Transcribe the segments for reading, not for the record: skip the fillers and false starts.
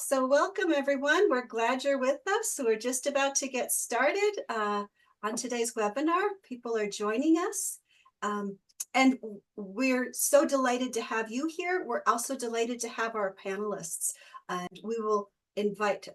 So welcome everyone. We're glad you're with us. We're just about to get started on today's webinar. People are joining us. And we're so delighted to have you here. We're also delighted to have our panelists. And we will invite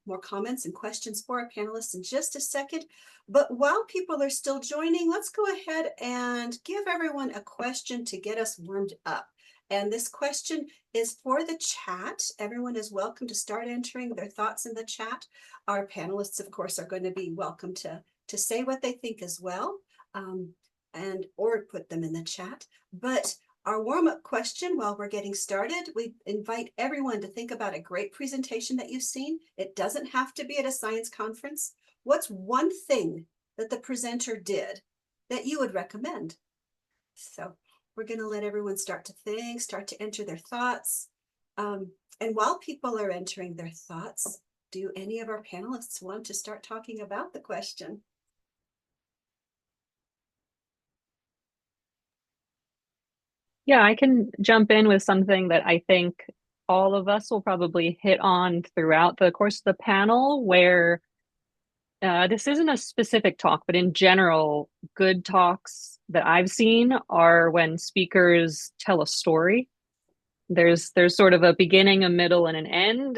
more comments and questions for our panelists in just a second. But while people are still joining, let's go ahead and give everyone a question to get us warmed up. And this question is for the chat. Everyone is welcome to start entering their thoughts in the chat. Our panelists, of course, are going to be welcome to say what they think as well, or put them in the chat. But our warm-up question while we're getting started, we invite everyone to think about a great presentation that you've seen. It doesn't have to be at a science conference. What's one thing that the presenter did that you would recommend? So we're going to let everyone start to think, start to enter their thoughts. And while people are entering their thoughts, do any of our panelists want to start talking about the question? Yeah, I can jump in with something that I think all of us will probably hit on throughout the course of the panel, where this isn't a specific talk, but in general, good talks that I've seen are when speakers tell a story. There's sort of a beginning, a middle, and an end,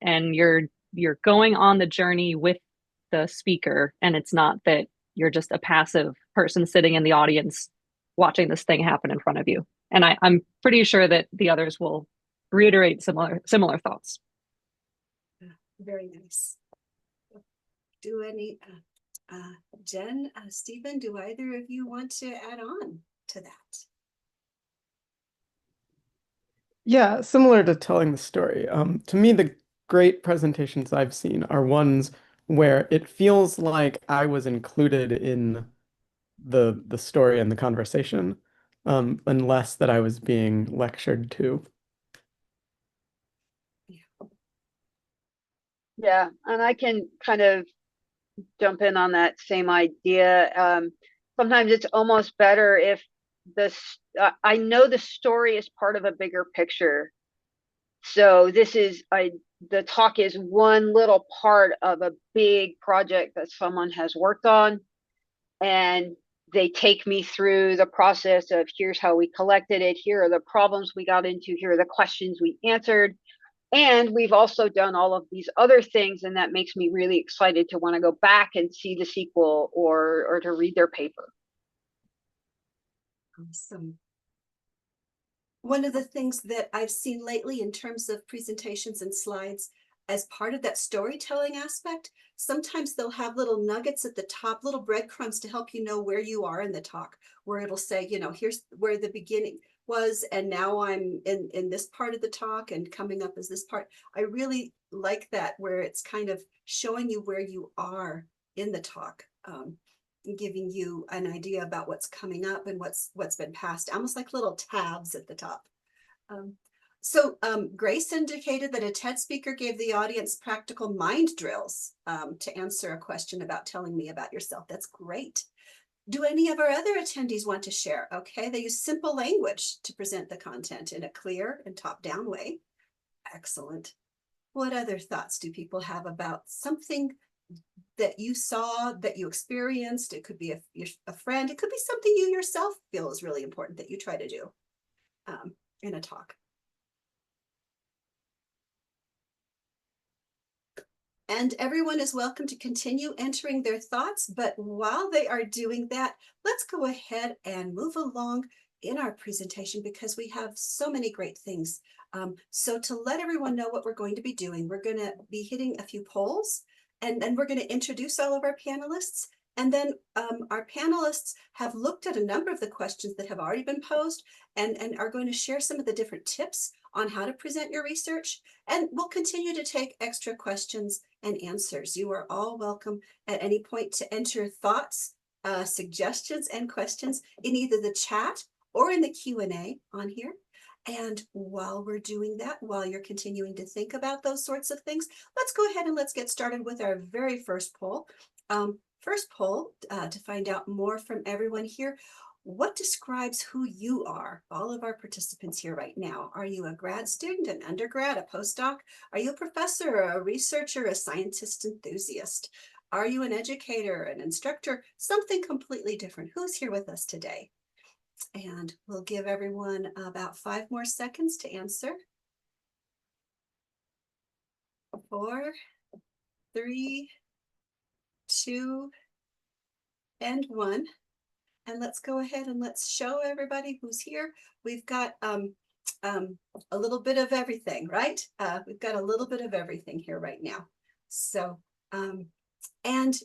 and you're going on the journey with the speaker, and it's not that you're just a passive person sitting in the audience watching this thing happen in front of you. And I'm pretty sure that the others will reiterate similar thoughts. Very nice. Do any, Jen, Stephen, do either of you want to add on to that? Yeah, similar to telling the story. To me, the great presentations I've seen are ones where it feels like I was included in the story and the conversation, and less that I was being lectured to. Yeah, and I can kind of jump in on that same idea. Sometimes it's almost better if I know the story is part of a bigger picture. So the talk is one little part of a big project that someone has worked on, and they take me through the process of here's how we collected it, here are the problems we got into, here are the questions we answered. And we've also done all of these other things, and that makes me really excited to want to go back and see the sequel or to read their paper. Awesome. One of the things that I've seen lately in terms of presentations and slides, as part of that storytelling aspect, sometimes they'll have little nuggets at the top, little breadcrumbs to help you know where you are in the talk, where it'll say, you know, here's where the beginning was, and now I'm in this part of the talk, and coming up is this part. I really like that, where it's kind of showing you where you are in the talk, giving you an idea about what's coming up and what's been passed, almost like little tabs at the top. Grace indicated that a TED speaker gave the audience practical mind drills to answer a question about telling me about yourself. That's great. Do any of our other attendees want to share? Okay, they use simple language to present the content in a clear and top-down way. Excellent. What other thoughts do people have about something that you saw, that you experienced? It could be a friend. It could be something you yourself feel is really important that you try to do in a talk. And everyone is welcome to continue entering their thoughts, but while they are doing that, let's go ahead and move along in our presentation, because we have so many great things. So to let everyone know what we're going to be doing, we're going to be hitting a few polls, and then we're going to introduce all of our panelists. And then our panelists have looked at a number of the questions that have already been posed, and are going to share some of the different tips on how to present your research. And we'll continue to take extra questions and answers. You are all welcome at any point to enter thoughts, suggestions, and questions in either the chat or in the Q&A on here. And while we're doing that, while you're continuing to think about those sorts of things, let's go ahead and let's get started with our very first poll. First poll, to find out more from everyone here. what describes who you are? All of our participants here right now. Are you a grad student, an undergrad, a postdoc? Are you a professor, a researcher, a scientist enthusiast? Are you an educator, an instructor, something completely different? Who's here with us today? And we'll give everyone about 5 more seconds to answer. 4, 3, 2, and 1. And let's go ahead and let's show everybody who's here. We've got a little bit of everything, right? We've got a little bit of everything here right now. So, and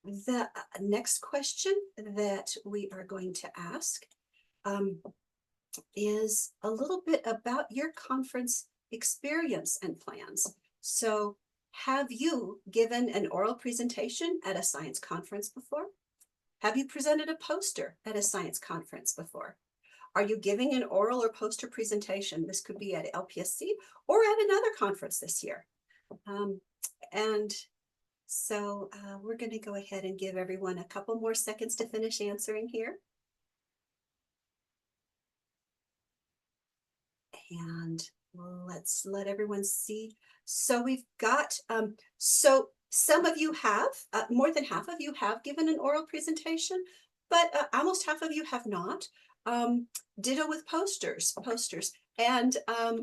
the next question that we are going to ask is a little bit about your conference experience and plans. So, have you given an oral presentation at a science conference before? Have you presented a poster at a science conference before? Are you giving an oral or poster presentation? This could be at LPSC or at another conference this year. And so we're going to go ahead and give everyone a couple more seconds to finish answering here. And let's let everyone see. So we've got, so some of you have, more than half of you have given an oral presentation, but almost half of you have not. Ditto with posters. And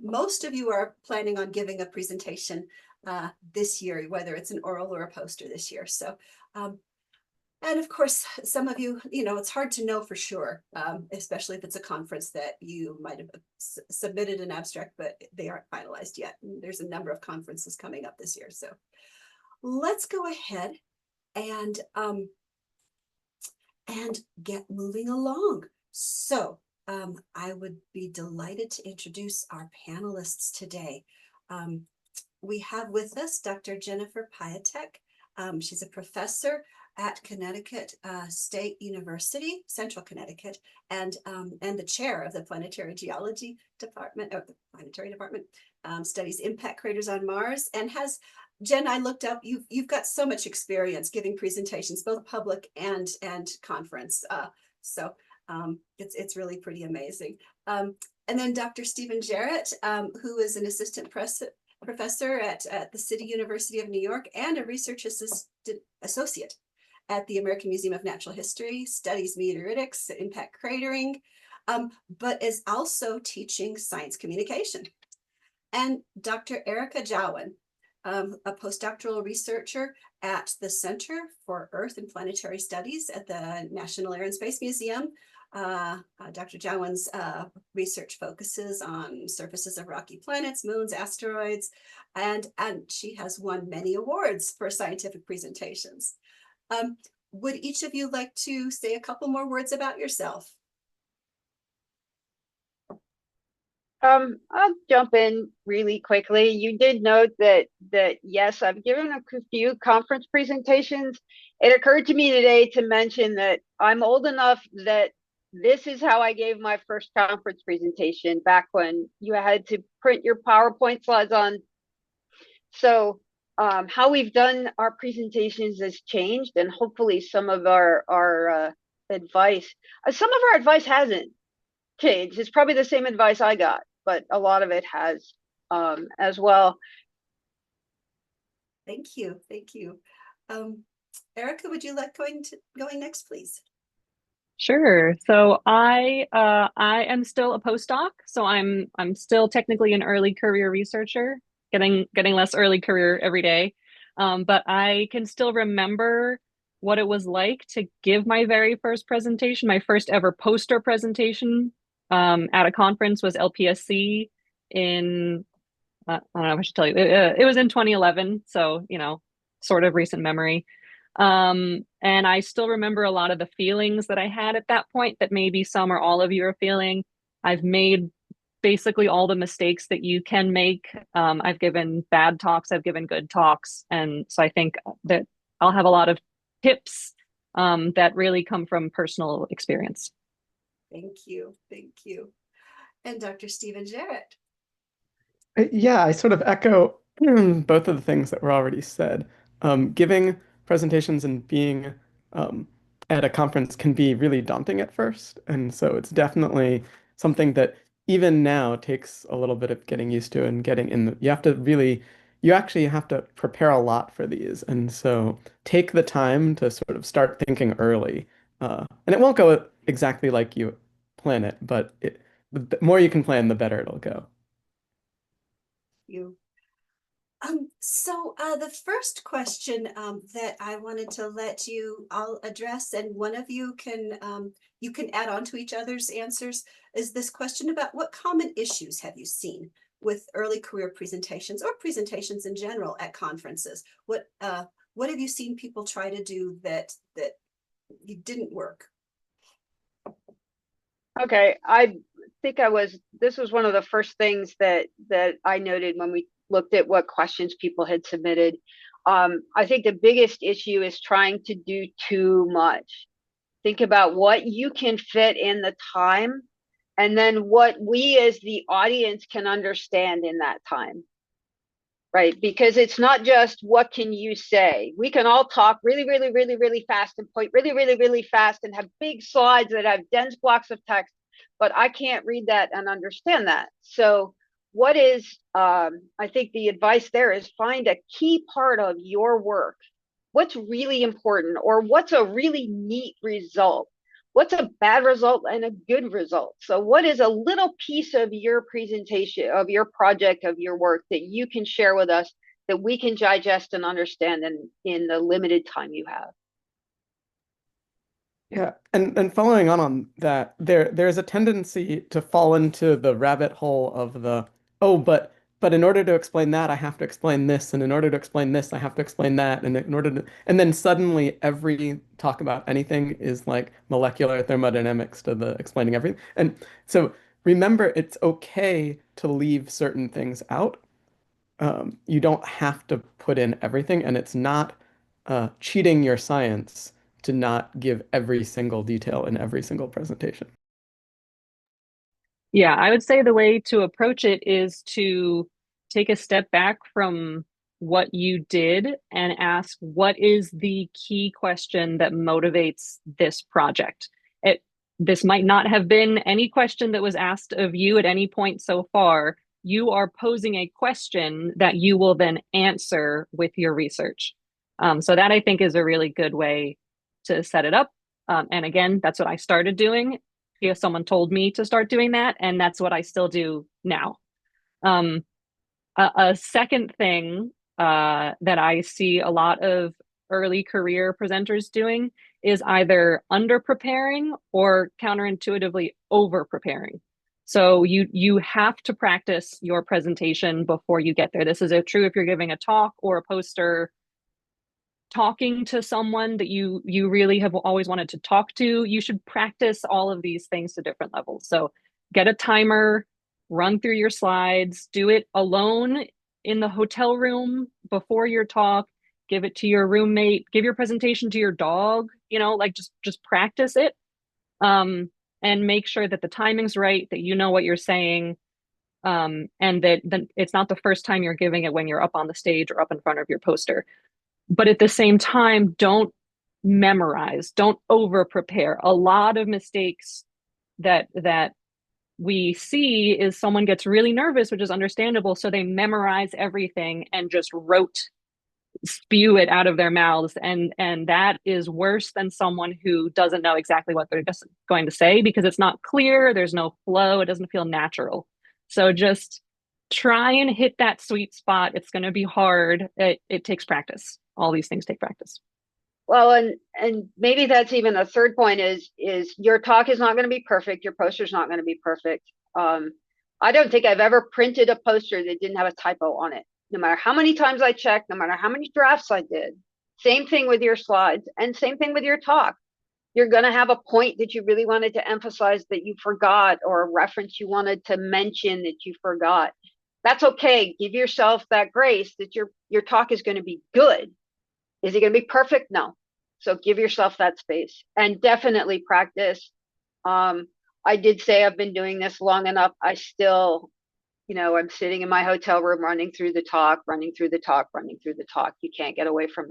most of you are planning on giving a presentation this year, whether it's an oral or a poster this year. So, and of course, some of you, it's hard to know for sure, especially if it's a conference that you might have submitted an abstract, but they aren't finalized yet. And there's a number of conferences coming up this year. So let's go ahead and get moving along. So I would be delighted to introduce our panelists today. We have with us Dr. Jennifer Piatek. She's a professor at Connecticut State University, Central Connecticut, and the chair of the Planetary Geology Department, of the Planetary Department, studies impact craters on Mars, and has, Jen, I looked up, you've got so much experience giving presentations, both public and conference. So it's really pretty amazing. And then Dr. Stephen Jaret, who is an assistant professor at the City University of New York and a research associate at the American Museum of Natural History, studies meteoritics, impact cratering, but is also teaching science communication. And Dr. Erica Jawin, a postdoctoral researcher at the Center for Earth and Planetary Studies at the National Air and Space Museum. Dr. Jawin's research focuses on surfaces of rocky planets, moons, asteroids, and she has won many awards for scientific presentations. Would each of you like to say a couple more words about yourself? I'll jump in really quickly. You did note that yes, I've given a few conference presentations. It occurred to me today to mention that I'm old enough that this is how I gave my first conference presentation back when you had to print your PowerPoint slides on. So how we've done our presentations has changed, and hopefully some of our advice, hasn't changed. It's probably the same advice I got, but a lot of it has as well. Thank you. Erica, would you like going next, please? Sure. So I am still a postdoc, so I'm still technically an early career researcher, getting less early career every day. But I can still remember what it was like to give my very first presentation. My first ever poster presentation at a conference was LPSC in I don't know if I should tell you. It was in 2011, so sort of recent memory. And I still remember a lot of the feelings that I had at that point that maybe some or all of you are feeling. I've made basically all the mistakes that you can make. I've given bad talks, I've given good talks. And so I think that I'll have a lot of tips that really come from personal experience. Thank you. And Dr. Stephen Jaret. Yeah, I sort of echo both of the things that were already said. Giving presentations and being at a conference can be really daunting at first. And so it's definitely something that even now takes a little bit of getting used to and getting in. You have to really, you actually have to prepare a lot for these. And so take the time to sort of start thinking early. And it won't go exactly like you plan it, but the more you can plan, the better it'll go. You. The first question that I wanted to let you all address, and one of you can add on to each other's answers, is this question about what common issues have you seen with early career presentations or presentations in general at conferences? What have you seen people try to do that didn't work? Okay, this was one of the first things that I noted when we looked at what questions people had submitted. I think the biggest issue is trying to do too much. Think about what you can fit in the time, and then what we as the audience can understand in that time. Right, because it's not just what can you say. We can all talk really, really, really, really fast and point really, really, really fast and have big slides that have dense blocks of text, but I can't read that and understand that. So what is, I think the advice there is find a key part of your work. What's really important, or what's a really neat result? What's a bad result and a good result? So what is a little piece of your presentation, of your project, of your work that you can share with us that we can digest and understand in the limited time you have? Yeah, and following on that, there's a tendency to fall into the rabbit hole of the, oh, but in order to explain that, I have to explain this, and in order to explain this, I have to explain that, and in order to, and then suddenly every talk about anything is like molecular thermodynamics to the explaining everything. And so remember, it's okay to leave certain things out. You don't have to put in everything, and it's not cheating your science to not give every single detail in every single presentation. Yeah, I would say the way to approach it is to take a step back from what you did and ask, what is the key question that motivates this project? This might not have been any question that was asked of you at any point so far. You are posing a question that you will then answer with your research. So that I think is a really good way to set it up. And again, that's what I started doing because someone told me to start doing that, and that's what I still do now. A second thing that I see a lot of early career presenters doing is either under preparing or counterintuitively over preparing. So you have to practice your presentation before you get there. This is true if you're giving a talk or a poster, talking to someone that you really have always wanted to talk to. You should practice all of these things to different levels. So get a timer, run through your slides, do it alone in the hotel room before your talk, give it to your roommate, give your presentation to your dog, like just practice it. And make sure that the timing's right, that you know what you're saying, and that it's not the first time you're giving it when you're up on the stage or up in front of your poster. But at the same time, don't memorize, don't over prepare. A lot of mistakes that we see is someone gets really nervous, which is understandable, so they memorize everything and just spew it out of their mouths, and that is worse than someone who doesn't know exactly what they're just going to say, because it's not clear, there's no flow, it doesn't feel natural. So just try and hit that sweet spot. It's going to be hard. It takes practice. All these things take practice. Well, and maybe that's even a third point is your talk is not going to be perfect. Your poster is not going to be perfect. I don't think I've ever printed a poster that didn't have a typo on it, no matter how many times I checked, no matter how many drafts I did. Same thing with your slides, and same thing with your talk. You're going to have a point that you really wanted to emphasize that you forgot, or a reference you wanted to mention that you forgot. That's okay. Give yourself that grace that your talk is going to be good. Is it going to be perfect? No. So give yourself that space and definitely practice. I did say I've been doing this long enough. I still, I'm sitting in my hotel room running through the talk, running through the talk, running through the talk. You can't get away from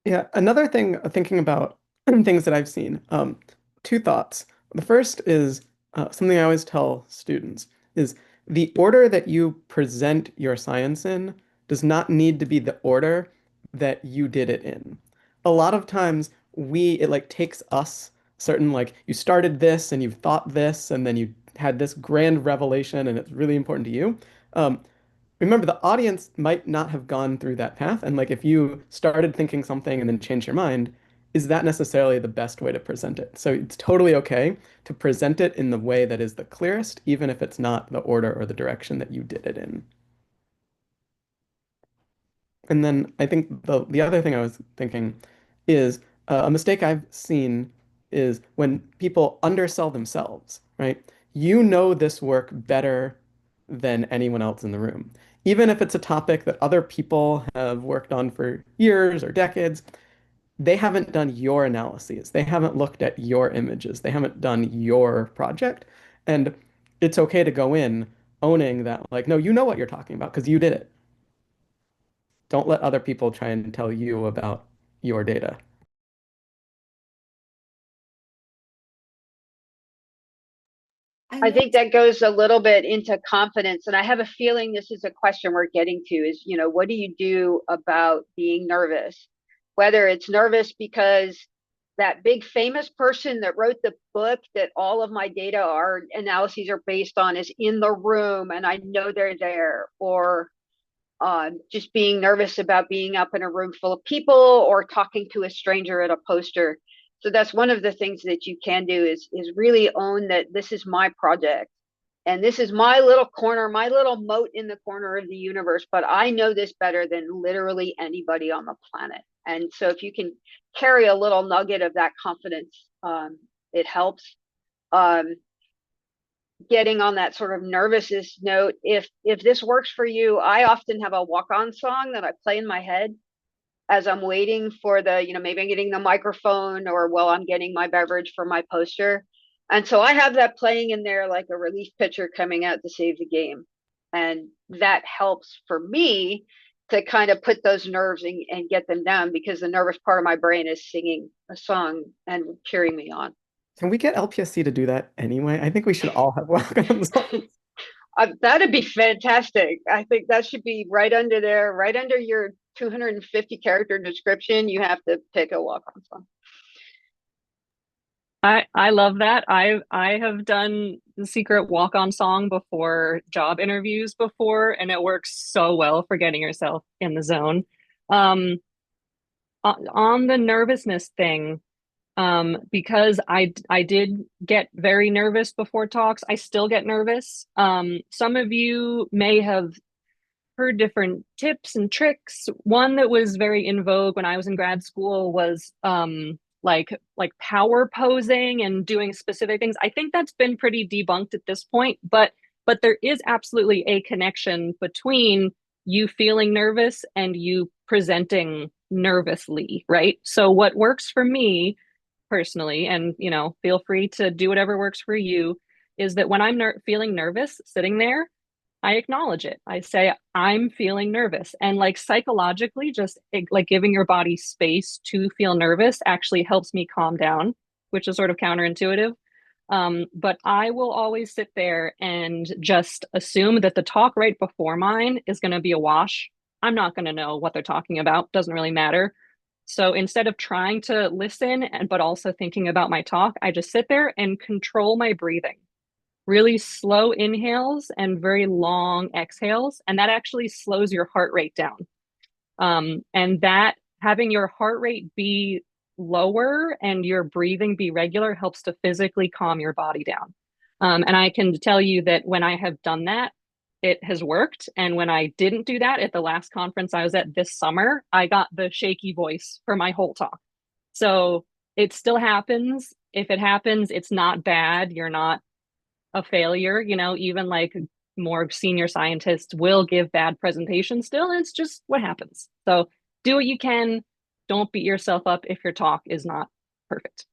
it. Yeah, another thing, thinking about things that I've seen, two thoughts. The first is something I always tell students is the order that you present your science in does not need to be the order that you did it in. A lot of times it like takes us certain like you started this and you thought this and then you had this grand revelation and it's really important to you. Um, Remember, the audience might not have gone through that path. And like if you started thinking something and then changed your mind, is that necessarily the best way to present it? So it's totally okay to present it in the way that is the clearest, even if it's not the order or the direction that you did it in. And then I think the other thing I was thinking is a mistake I've seen is when people undersell themselves, right? You know this work better than anyone else in the room. Even if it's a topic that other people have worked on for years or decades, they haven't done your analyses. They haven't looked at your images. They haven't done your project. And it's okay to go in owning that, like, no, you know what you're talking about because you did it. Don't let other people try and tell you about your data. I I know. think that goes a little bit into confidence. And I have a feeling this is a question we're getting to is, what do you do about being nervous? Whether it's nervous because that big famous person that wrote the book that all of my data are analyses are based on is in the room and I know they're there, or just being nervous about being up in a room full of people or talking to a stranger at a poster. So that's one of the things that you can do is really own that this is my project and this is my little corner, my little moat in the corner of the universe, but I know this better than literally anybody on the planet. And so if you can carry a little nugget of that confidence, it helps. Um, Getting on that sort of nervousness note, if this works for you, I often have a walk-on song that I play in my head as I'm waiting for maybe I'm getting the microphone or while I'm getting my beverage for my poster. And so I have that playing in there like a relief pitcher coming out to save the game. And that helps for me to kind of put those nerves and get them down because the nervous part of my brain is singing a song and cheering me on. Can we get LPSC to do that anyway? I think we should all have welcome songs. That'd be fantastic. I think that should be right under there, right under your 250 character description. You have to pick a walk-on song. I love that. I have done the secret walk-on song before job interviews before, and it works so well for getting yourself in the zone. Um, on the nervousness thing, because I did get very nervous before talks. I still get nervous. Some of you may have heard different tips and tricks. One that was very in vogue when I was in grad school was like power posing and doing specific things. I think that's been pretty debunked at this point, but there is absolutely a connection between you feeling nervous and you presenting nervously, right? So what works for me personally, and feel free to do whatever works for you, is that when I'm feeling nervous sitting there, I acknowledge it. I say, I'm feeling nervous. And like psychologically, just like giving your body space to feel nervous actually helps me calm down, which is sort of counterintuitive. But I will always sit there and just assume that the talk right before mine is going to be a wash. I'm not going to know what they're talking about. Doesn't really matter. So instead of trying to listen but also thinking about my talk, I just sit there and control my breathing. Really slow inhales and very long exhales, and that actually slows your heart rate down. And that having your heart rate be lower and your breathing be regular helps to physically calm your body down. And I can tell you that when I have done that, it has worked. And when I didn't do that at the last conference I was at this summer, I got the shaky voice for my whole talk. So it still happens. If it happens, it's not bad. You're not a failure. Even like more senior scientists will give bad presentations still. And it's just what happens. So do what you can. Don't beat yourself up if your talk is not perfect.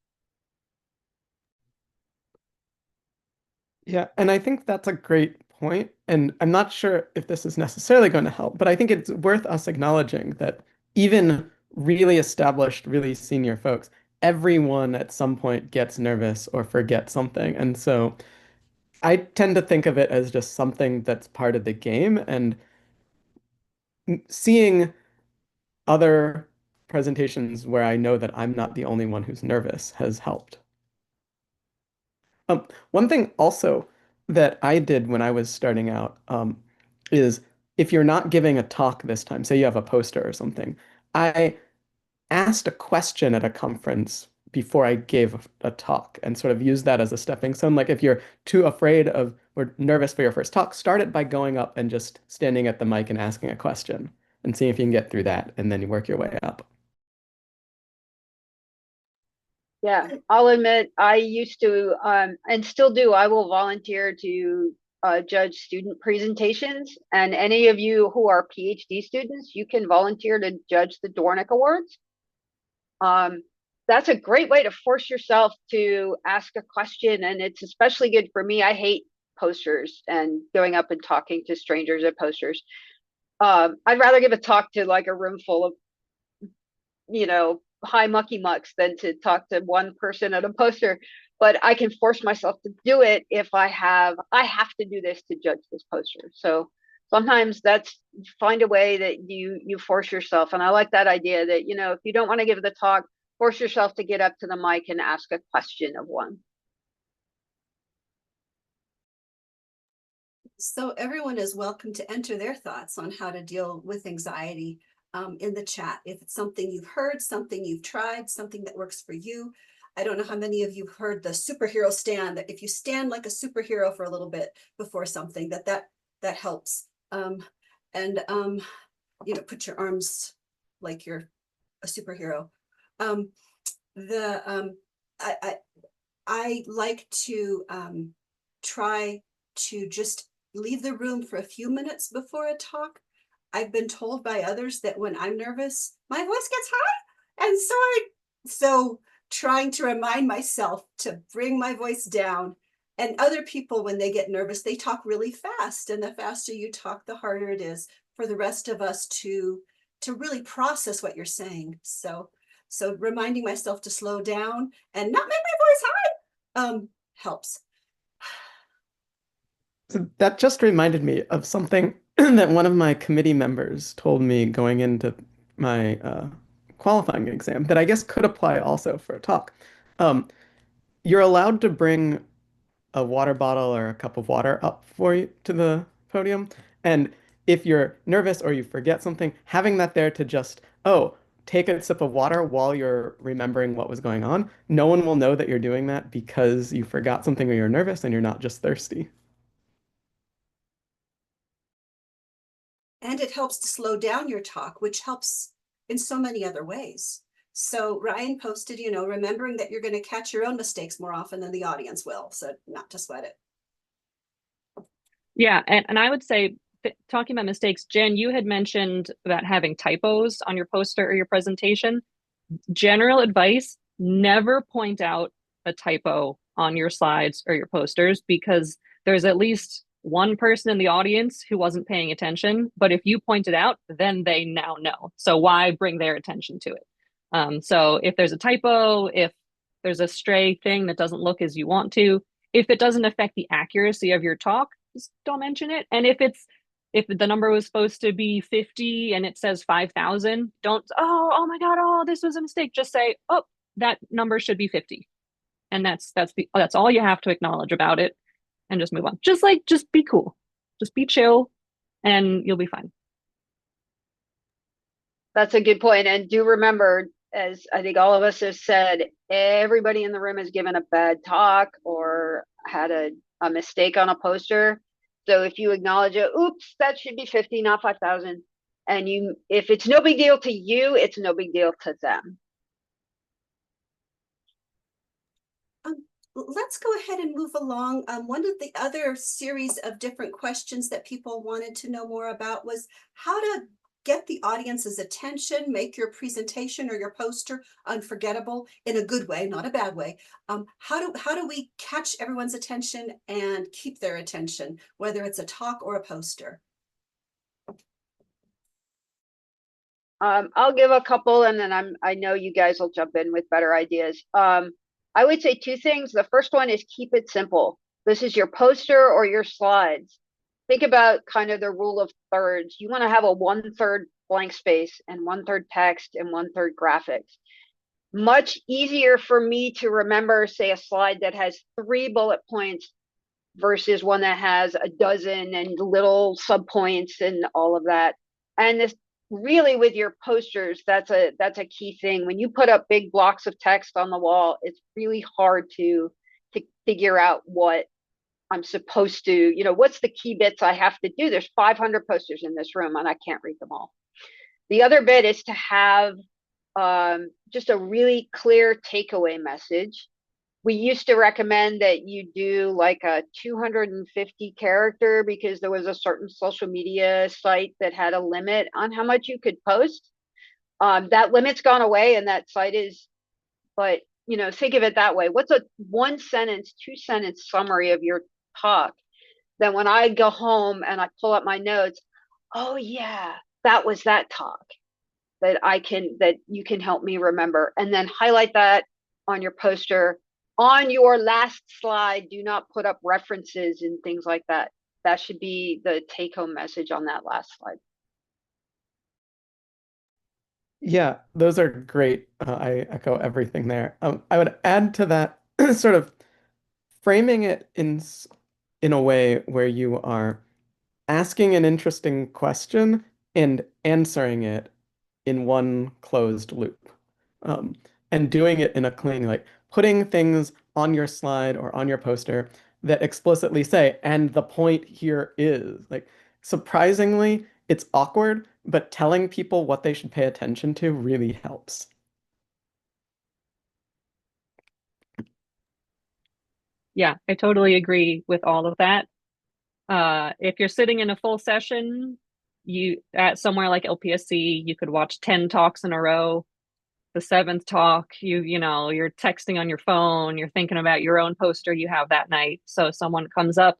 Yeah, and I think that's a great point. And I'm not sure if this is necessarily going to help, but I think it's worth us acknowledging that even really established, really senior folks, everyone at some point gets nervous or forgets something. And so I tend to think of it as just something that's part of the game, and seeing other presentations where I know that I'm not the only one who's nervous has helped. One thing also that I did when I was starting out is if you're not giving a talk this time, say you have a poster or something, I asked a question at a conference before I gave a talk and sort of used that as a stepping stone. Like if you're too afraid of or nervous for your first talk, start it by going up and just standing at the mic and asking a question and seeing if you can get through that, and then you work your way up. Yeah, I'll admit I used to, and still do, I will volunteer to judge student presentations. And any of you who are PhD students, you can volunteer to judge the Dornick Awards. That's a great way to force yourself to ask a question. And it's especially good for me. I hate posters and going up and talking to strangers at posters. I'd rather give a talk to like a room full of, high mucky mucks than to talk to one person at a poster. But I can force myself to do it if I have to do this to judge this poster. So sometimes that's find a way that you force yourself. And I like that idea that, if you don't want to give the talk, force yourself to get up to the mic and ask a question of one. So everyone is welcome to enter their thoughts on how to deal with anxiety in the chat. If it's something you've heard, something you've tried, something that works for you. I don't know how many of you heard the superhero stand, that if you stand like a superhero for a little bit before something, that helps. Put your arms like you're a superhero. I like to try to just leave the room for a few minutes before a talk. I've been told by others that when I'm nervous, my voice gets high. And so trying to remind myself to bring my voice down. And other people, when they get nervous, they talk really fast. And the faster you talk, the harder it is for the rest of us to really process what you're saying. So reminding myself to slow down and not make my voice high helps. So that just reminded me of something that one of my committee members told me going into my qualifying exam that I guess could apply also for a talk. You're allowed to bring a water bottle or a cup of water up for you to the podium. And if you're nervous or you forget something, having that there to just, take a sip of water while you're remembering what was going on. No one will know that you're doing that because you forgot something or you're nervous and you're not just thirsty. And it helps to slow down your talk, which helps in so many other ways. So Ryan posted, remembering that you're going to catch your own mistakes more often than the audience will. So not to sweat it. Yeah, and I would say, talking about mistakes, Jen, you had mentioned about having typos on your poster or your presentation. General advice, never point out a typo on your slides or your posters, because there's at least one person in the audience who wasn't paying attention. But if you point it out, then they now know. So why bring their attention to it? So if there's a typo, if there's a stray thing that doesn't look as you want to, if it doesn't affect the accuracy of your talk, just don't mention it. And if the number was supposed to be 50 and it says 5,000, don't, oh my God, this was a mistake. Just say, that number should be 50. And that's all you have to acknowledge about it, and just move on. Just be cool. Just be chill and you'll be fine. That's a good point. And do remember, as I think all of us have said, everybody in the room has given a bad talk or had a mistake on a poster. So if you acknowledge it, oops, that should be 50, not 5,000. And if it's no big deal to you, it's no big deal to them. Let's go ahead and move along. One of the other series of different questions that people wanted to know more about was how to get the audience's attention, make your presentation or your poster unforgettable in a good way, not a bad way. How do we catch everyone's attention and keep their attention, whether it's a talk or a poster? I'll give a couple, and then I know you guys will jump in with better ideas. I would say two things. The first one is keep it simple. This is your poster or your slides. Think about kind of the rule of thirds. You want to have a 1/3 blank space and 1/3 text and 1/3 graphics. Much easier for me to remember, say, a slide that has 3 bullet points versus one that has a dozen and little subpoints and all of that. And this really, with your posters, that's a key thing. When you put up big blocks of text on the wall, it's really hard to figure out what I'm supposed to, what's the key bits I have to do. There's 500 posters in this room and I can't read them all. The other bit is to have just a really clear takeaway message. We used to recommend that you do like a 250 character because there was a certain social media site that had a limit on how much you could post. That limit's gone away and that site is, but think of it that way. What's a 1-sentence, 2-sentence summary of your talk? Then when I go home and I pull up my notes, oh yeah, that was that talk that you can help me remember, and then highlight that on your poster. On your last slide, do not put up references and things like that. That should be the take-home message on that last slide. Yeah, those are great. I echo everything there. I would add to that sort of framing it in a way where you are asking an interesting question and answering it in one closed loop. Um, and doing it in a clean, like putting things on your slide or on your poster that explicitly say, and the point here is, like, surprisingly, it's awkward, but telling people what they should pay attention to really helps. Yeah, I totally agree with all of that. If you're sitting in a full session, you at somewhere like LPSC, you could watch 10 talks in a row. The 7th talk, you're texting on your phone, you're thinking about your own poster you have that night. So someone comes up,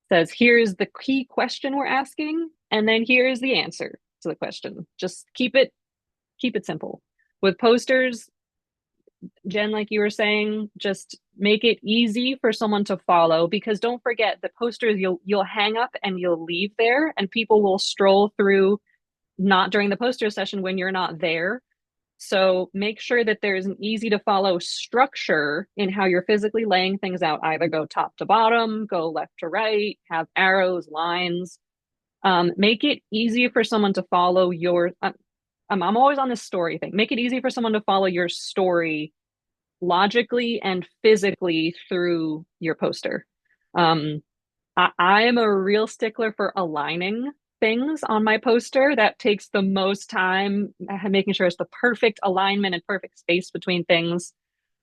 says, here's the key question we're asking, and then here's the answer to the question. Just keep it simple. With posters, Jen, like you were saying, just make it easy for someone to follow, because don't forget the posters you'll hang up and you'll leave there, and people will stroll through not during the poster session when you're not there. So make sure that there's an easy to follow structure in how you're physically laying things out. Either go top to bottom, go left to right, have arrows, lines. Make it easy for someone to follow your. I'm always on this story thing. Make it easy for someone to follow your story logically and physically through your poster. I am a real stickler for aligning things on my poster. That takes the most time, making sure it's the perfect alignment and perfect space between things.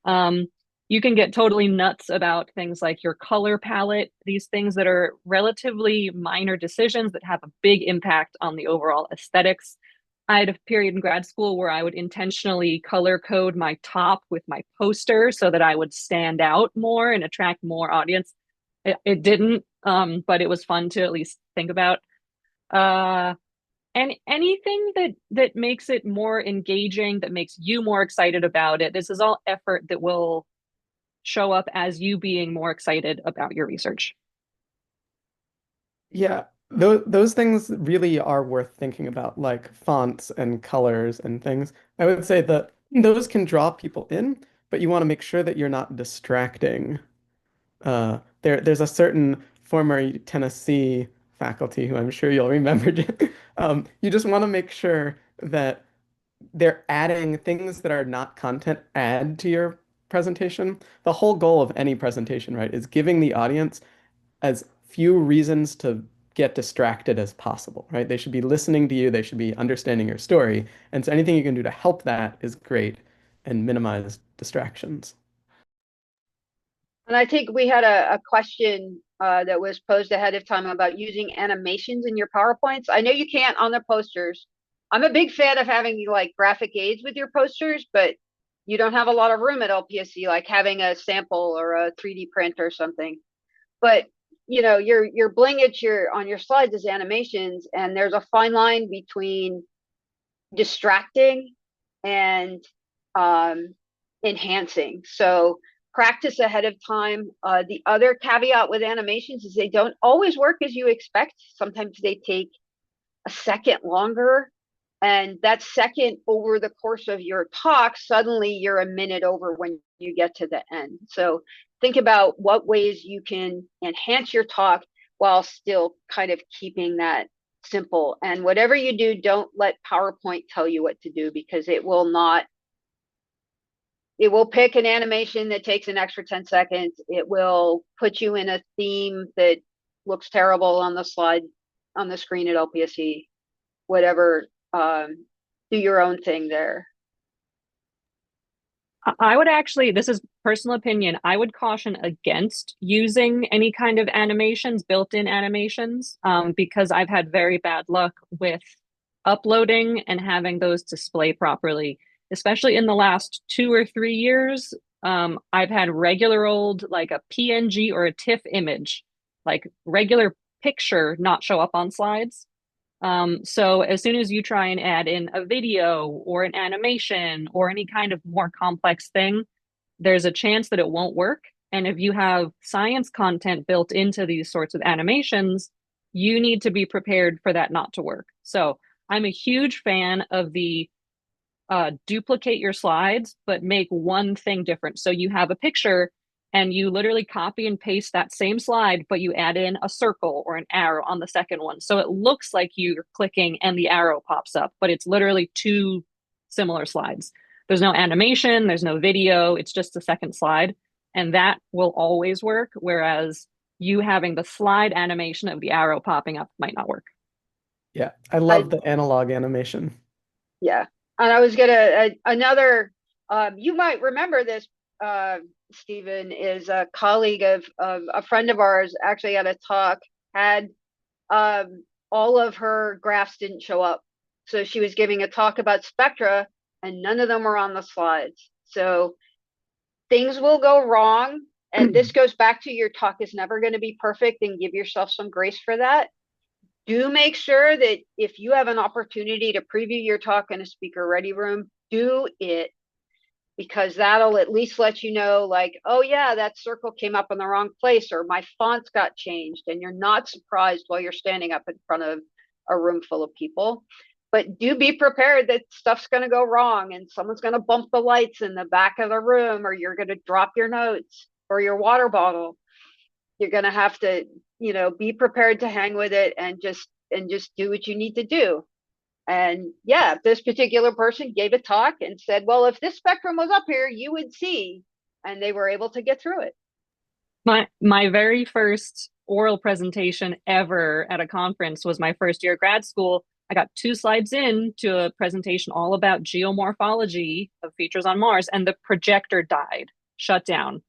You can get totally nuts about things like your color palette, these things that are relatively minor decisions that have a big impact on the overall aesthetics. I had a period in grad school where I would intentionally color code my top with my poster so that I would stand out more and attract more audience. It didn't, but it was fun to at least think about. And anything that makes it more engaging, that makes you more excited about it. This is all effort that will show up as you being more excited about your research. Yeah, those things really are worth thinking about, like fonts and colors and things. I would say that those can draw people in, but you want to make sure that you're not distracting. There's a certain former Tennessee faculty who I'm sure you'll remember. You just want to make sure that they're adding things that are not content add to your presentation. The whole goal of any presentation, right, is giving the audience as few reasons to get distracted as possible, right? They should be listening to you, they should be understanding your story. And so anything you can do to help that is great and minimize distractions. And I think we had a question that was posed ahead of time about using animations in your PowerPoints. I know you can't on the posters. I'm a big fan of having like graphic aids with your posters, but you don't have a lot of room at LPSC, like having a sample or a 3D print or something. But your bling at on your slides is animations, and there's a fine line between distracting and enhancing. So practice ahead of time. The other caveat with animations is they don't always work as you expect. Sometimes they take a second longer. And that second over the course of your talk, suddenly you're a minute over when you get to the end. So think about what ways you can enhance your talk while still kind of keeping that simple. And whatever you do, don't let PowerPoint tell you what to do, because it will not. It will pick an animation that takes an extra 10 seconds. It will put you in a theme that looks terrible on the slide, on the screen at LPSC, whatever. Do your own thing there. I would actually, this is personal opinion, I would caution against using any kind of animations, built-in animations, because I've had very bad luck with uploading and having those display properly, especially in the last 2 or 3 years. I've had regular old, like a PNG or a TIFF image, like regular picture not show up on slides. So as soon as you try and add in a video or an animation or any kind of more complex thing, there's a chance that it won't work. And if you have science content built into these sorts of animations, you need to be prepared for that not to work. So I'm a huge fan of the duplicate your slides, but make one thing different. So you have a picture and you literally copy and paste that same slide, but you add in a circle or an arrow on the second one. So it looks like you're clicking and the arrow pops up, but it's literally two similar slides. There's no animation, there's no video, it's just a second slide. And that will always work. Whereas you having the slide animation of the arrow popping up might not work. Yeah, I love the analog animation. Yeah. And I was gonna another. You might remember this. Stephen is a colleague of a friend of ours. Actually, at a talk, had all of her graphs didn't show up, so she was giving a talk about spectra, and none of them were on the slides. So things will go wrong, and this goes back to your talk is never going to be perfect, and give yourself some grace for that. Do make sure that if you have an opportunity to preview your talk in a speaker ready room, do it, because that'll at least let you know, like, oh yeah, that circle came up in the wrong place, or my fonts got changed, and you're not surprised while you're standing up in front of a room full of people. But do be prepared that stuff's going to go wrong, and someone's going to bump the lights in the back of the room, or you're going to drop your notes or your water bottle. You're going to have to, be prepared to hang with it and just do what you need to do. And yeah, this particular person gave a talk and said, well, if this spectrum was up here, you would see, and they were able to get through it. My very first oral presentation ever at a conference was my first year of grad school. I got 2 slides in to a presentation all about geomorphology of features on Mars, and the projector died, shut down.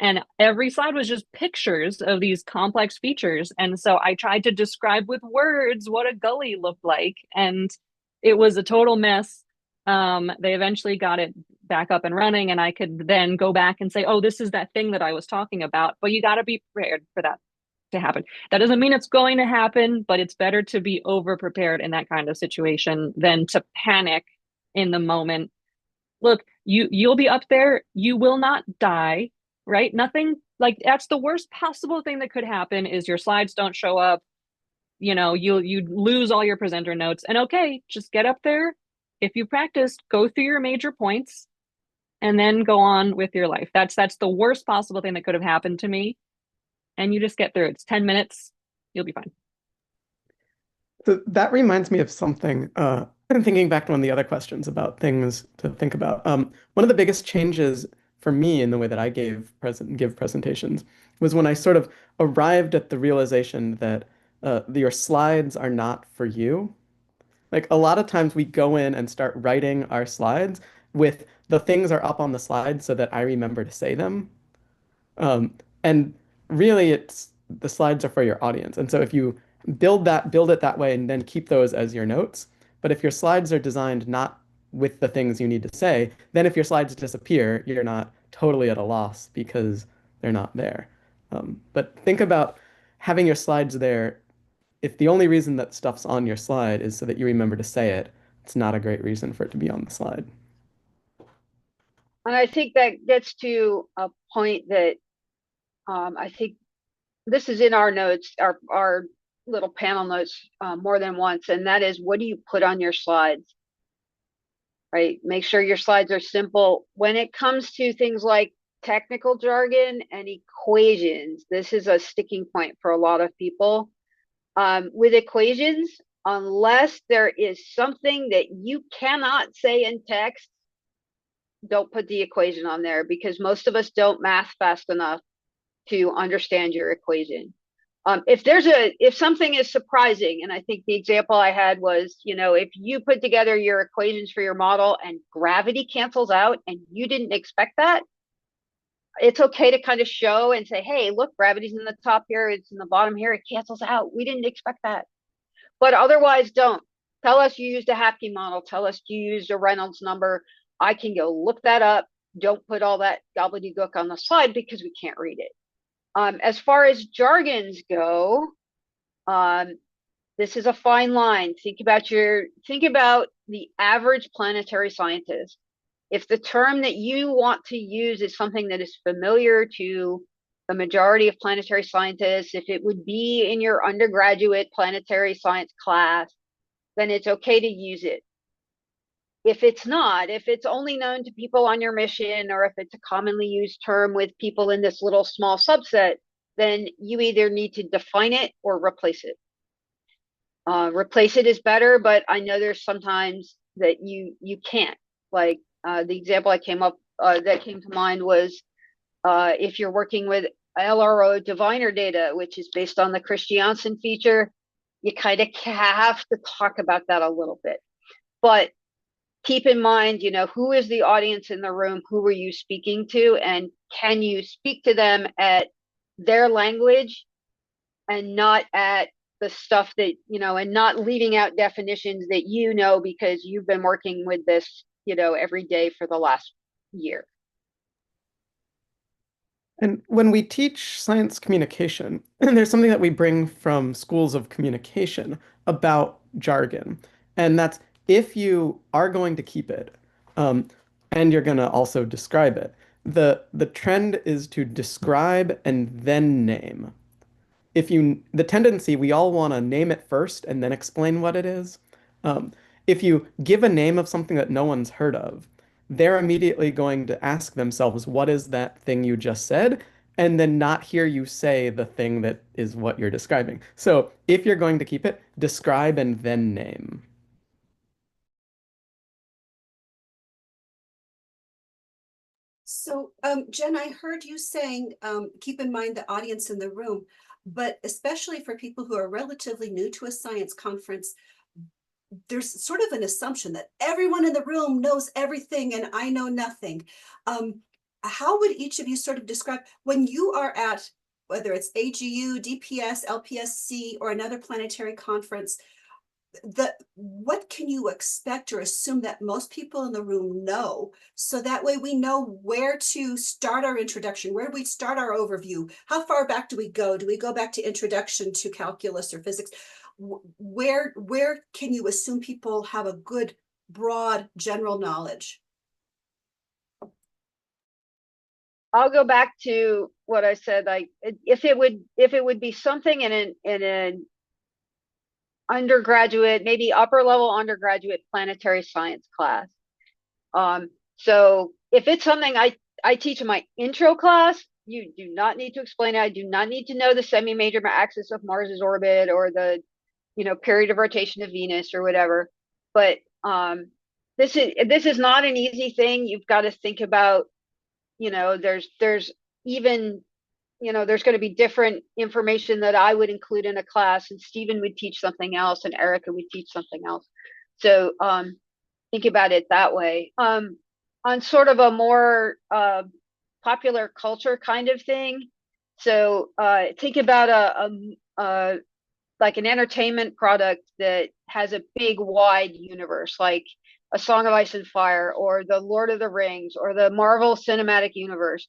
And every slide was just pictures of these complex features. And so I tried to describe with words what a gully looked like, and it was a total mess. They eventually got it back up and running, and I could then go back and say, oh, this is that thing that I was talking about. But you got to be prepared for that to happen. That doesn't mean it's going to happen, but it's better to be over prepared in that kind of situation than to panic in the moment. Look, you'll be up there, you will not die, right? Nothing, like, that's the worst possible thing that could happen is your slides don't show up. You lose all your presenter notes. And okay, just get up there. If you practiced, go through your major points and then go on with your life. That's the worst possible thing that could have happened to me. And you just get through it. It's 10 minutes. You'll be fine. So that reminds me of something. I'm thinking back to one of the other questions about things to think about. One of the biggest changes for me in the way that I give presentations was when I sort of arrived at the realization that your slides are not for you. Like a lot of times we go in and start writing our slides with the things are up on the slide so that I remember to say them. And really it's the slides are for your audience. And so if you build it that way and then keep those as your notes. But if your slides are designed not with the things you need to say, then if your slides disappear, you're not totally at a loss because they're not there. But think about having your slides there. If the only reason that stuff's on your slide is so that you remember to say it, it's not a great reason for it to be on the slide. And I think that gets to a point that I think this is in our notes, our little panel notes more than once, and that is, what do you put on your slides? Right? Make sure your slides are simple. When it comes to things like technical jargon and equations, this is a sticking point for a lot of people. With equations, unless there is something that you cannot say in text, don't put the equation on there, because most of us don't math fast enough to understand your equation. If something is surprising, and I think the example I had was, if you put together your equations for your model and gravity cancels out and you didn't expect that, it's okay to kind of show and say, hey, look, gravity's in the top here, it's in the bottom here, it cancels out. We didn't expect that. But otherwise, don't. Tell us you used a Hapke model. Tell us you used a Reynolds number. I can go look that up. Don't put all that gobbledygook on the slide because we can't read it. As far as jargons go, this is a fine line. Think about the average planetary scientist. If the term that you want to use is something that is familiar to the majority of planetary scientists, if it would be in your undergraduate planetary science class, then it's okay to use it. If it's not, if it's only known to people on your mission, or if it's a commonly used term with people in this little small subset, then you either need to define it or replace it. Replace it is better, but I know there's sometimes that you can't. Like the example that came to mind was if you're working with LRO diviner data, which is based on the Christiansen feature, you kind of have to talk about that a little bit. But keep in mind, who is the audience in the room? Who are you speaking to? And can you speak to them at their language and not at the stuff that, and not leaving out definitions that because you've been working with this, every day for the last year. And when we teach science communication, there's something that we bring from schools of communication about jargon. And that's, if you are going to keep it, and you're going to also describe it, the trend is to describe and then name. The tendency, we all want to name it first and then explain what it is. If you give a name of something that no one's heard of, they're immediately going to ask themselves, what is that thing you just said? And then not hear you say the thing that is what you're describing. So if you're going to keep it, describe and then name. So, Jen, I heard you saying, keep in mind the audience in the room, but especially for people who are relatively new to a science conference, there's sort of an assumption that everyone in the room knows everything and I know nothing. How would each of you sort of describe, when you are at, whether it's AGU, DPS, LPSC, or another planetary conference, what can you expect or assume that most people in the room know, so that way we know where to start our introduction, where do we start our overview, how far back do we go back to introduction to calculus or physics? Where can you assume people have a good broad general knowledge? I'll go back to what I said. Like, if it would be something in an undergraduate, maybe upper level undergraduate planetary science class. So if it's something I teach in my intro class, you do not need to explain it. I do not need to know the semi-major axis of Mars's orbit or the period of rotation of Venus or whatever. But this is not an easy thing. You've got to think about, there's even, there's going to be different information that I would include in a class, and Stephen would teach something else and Erica would teach something else. So think about it that way. On sort of a more popular culture kind of thing. So think about like an entertainment product that has a big wide universe, like A Song of Ice and Fire or the Lord of the Rings or the Marvel Cinematic Universe.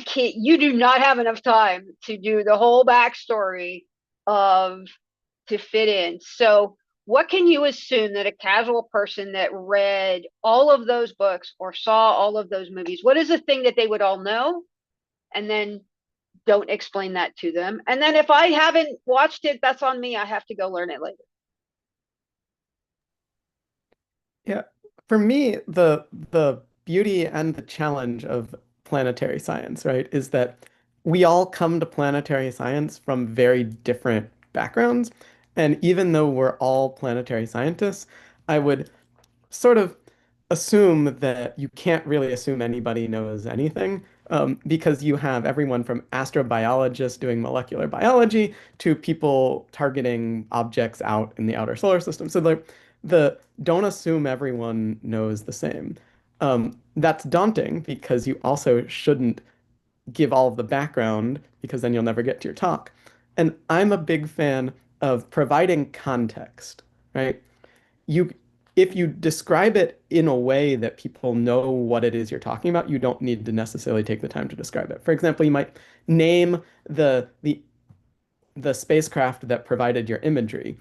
You do not have enough time to do the whole backstory to fit in. So what can you assume that a casual person that read all of those books or saw all of those movies, what is the thing that they would all know? And then don't explain that to them. And then if I haven't watched it, that's on me. I have to go learn it later. Yeah, for me, the beauty and the challenge of planetary science, right, is that we all come to planetary science from very different backgrounds. And even though we're all planetary scientists, I would sort of assume that you can't really assume anybody knows anything, because you have everyone from astrobiologists doing molecular biology to people targeting objects out in the outer solar system. So the don't assume everyone knows the same. That's daunting because you also shouldn't give all of the background because then you'll never get to your talk. And I'm a big fan of providing context, right? You If you describe it in a way that people know what it is you're talking about, you don't need to necessarily take the time to describe it. For example, you might name the spacecraft that provided your imagery.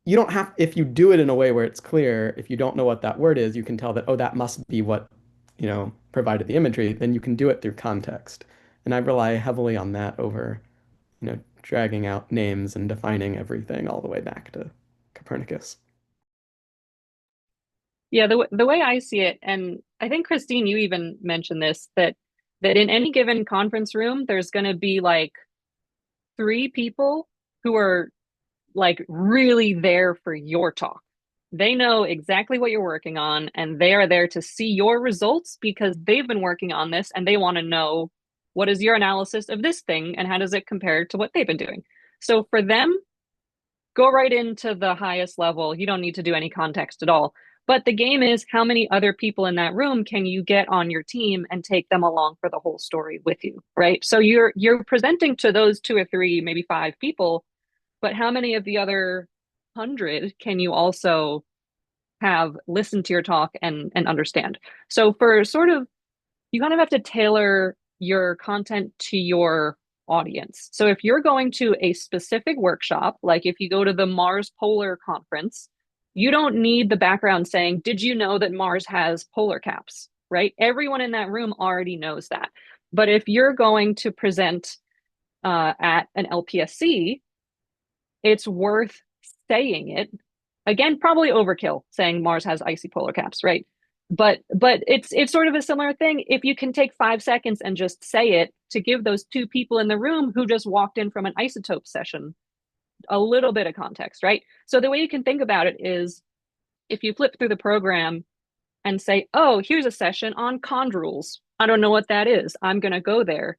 You don't have, if you do it in a way where it's clear, if you don't know what that word is, you can tell that, oh, that must be what, provided the imagery, then you can do it through context. And I rely heavily on that over, dragging out names and defining everything all the way back to Copernicus. Yeah, the way I see it, and I think Christine, you even mentioned this, that in any given conference room, there's going to be like 3 people who are like really there for your talk. They know exactly what you're working on, and they are there to see your results because they've been working on this and they want to know what is your analysis of this thing and how does it compare to what they've been doing. So for them, go right into the highest level. You don't need to do any context at all. But the game is how many other people in that room can you get on your team and take them along for the whole story with you, right? So you're presenting to those 2 or 3, maybe 5 people, but how many of the other 100 can you also have listen to your talk and understand? So for sort of, you kind of have to tailor your content to your audience. So if you're going to a specific workshop, like if you go to the Mars Polar Conference, you don't need the background saying, did you know that Mars has polar caps, right? Everyone in that room already knows that. But if you're going to present at an LPSC, it's worth saying it. Again, probably overkill saying Mars has icy polar caps, right? But it's sort of a similar thing. If you can take 5 seconds and just say it to give those 2 people in the room who just walked in from an isotope session a little bit of context, right? So the way you can think about it is if you flip through the program and say, oh, here's a session on chondrules. I don't know what that is. I'm going to go there.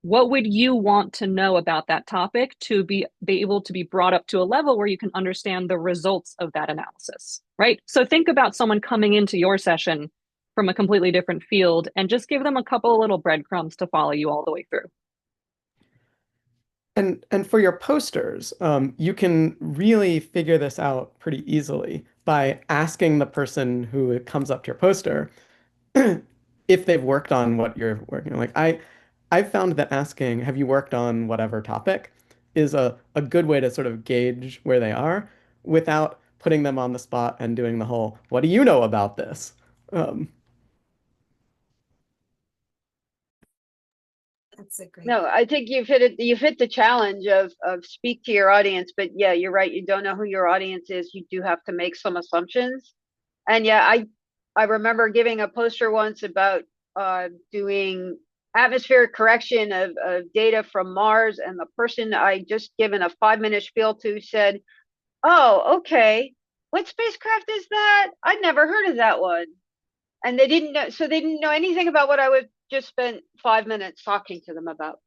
What would you want to know about that topic to be able to be brought up to a level where you can understand the results of that analysis, right? So think about someone coming into your session from a completely different field and just give them a couple of little breadcrumbs to follow you all the way through. And for your posters, you can really figure this out pretty easily by asking the person who comes up to your poster if they've worked on what you're working on. Like I've found that asking, have you worked on whatever topic, is a good way to sort of gauge where they are without putting them on the spot and doing the whole, what do you know about this? Um, That's a great. No, I think you've hit it. You've hit the challenge of speak to your audience. But yeah, you're right. You don't know who your audience is. You do have to make some assumptions. And yeah, I remember giving a poster once about doing atmospheric correction of data from Mars, and the person I just given a 5-minute spiel to said, "Oh, okay. What spacecraft is that? I'd never heard of that one." And they didn't know, so they didn't know anything about what I would just spent 5 minutes talking to them about.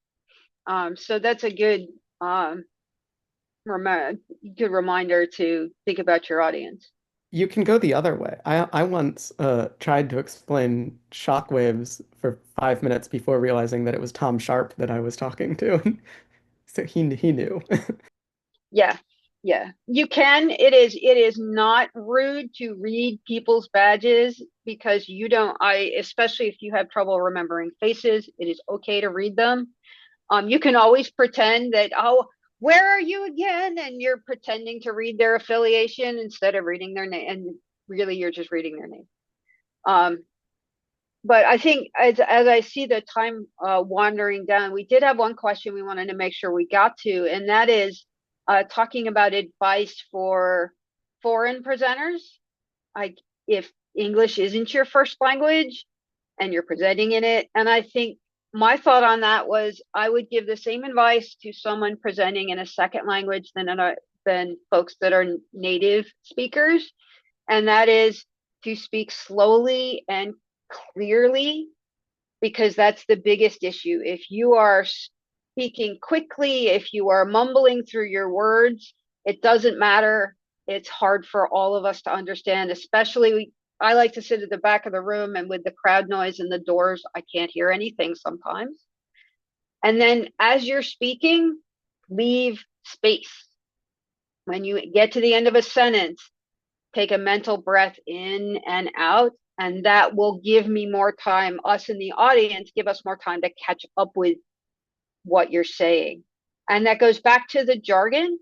So that's a good good reminder to think about your audience. you can go the other way. I once tried to explain shock waves for 5 minutes before realizing that it was Tom Sharp that I was talking to. So he knew. Yeah, yeah. You can. It is not rude to read people's badges because you don't. Especially if you have trouble remembering faces, it is okay to read them. You can always pretend that, oh, where are you again? And you're pretending to read their affiliation instead of reading their name, and really you're just reading their name. But I think as I see the time wandering down, we did have one question we wanted to make sure we got to, and that is talking about advice for foreign presenters. Like if English isn't your first language and you're presenting in it. And I think my thought on that was I would give the same advice to someone presenting in a second language than folks that are native speakers. And that is to speak slowly and clearly, because that's the biggest issue. If you are speaking quickly, if you are mumbling through your words, it doesn't matter. It's hard for all of us to understand, especially I like to sit at the back of the room, and with the crowd noise and the doors, I can't hear anything sometimes. And then as you're speaking, leave space. When you get to the end of a sentence, take a mental breath in and out, and that will give me more time, us in the audience, give us more time to catch up with what you're saying. And that goes back to the jargon.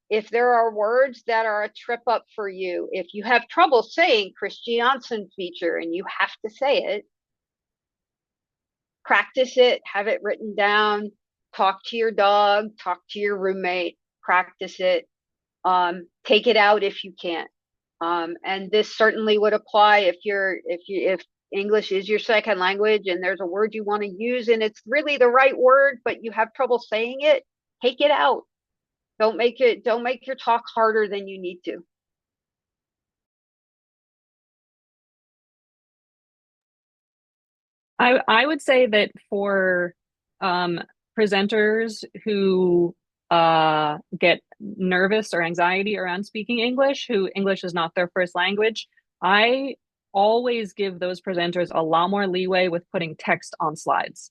If there are words that are a trip up for you, if you have trouble saying Chris Johnson feature and you have to say it, practice it, have it written down, talk to your dog, talk to your roommate, practice it, take it out if you can't. And this certainly would apply if English is your second language and there's a word you want to use and it's really the right word, but you have trouble saying it, take it out. Don't make your talk harder than you need to. I would say that for presenters who get nervous or anxiety around speaking English, who English is not their first language, I always give those presenters a lot more leeway with putting text on slides,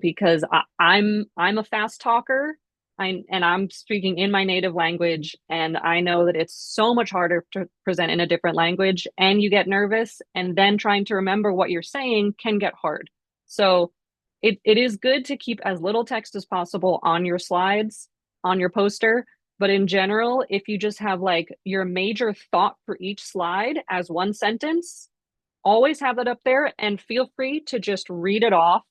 because I'm a fast talker. I'm speaking in my native language, and I know that it's so much harder to present in a different language, and you get nervous, and then trying to remember what you're saying can get hard. So it is good to keep as little text as possible on your slides, on your poster. But in general, if you just have like your major thought for each slide as one sentence, always have that up there and feel free to just read it off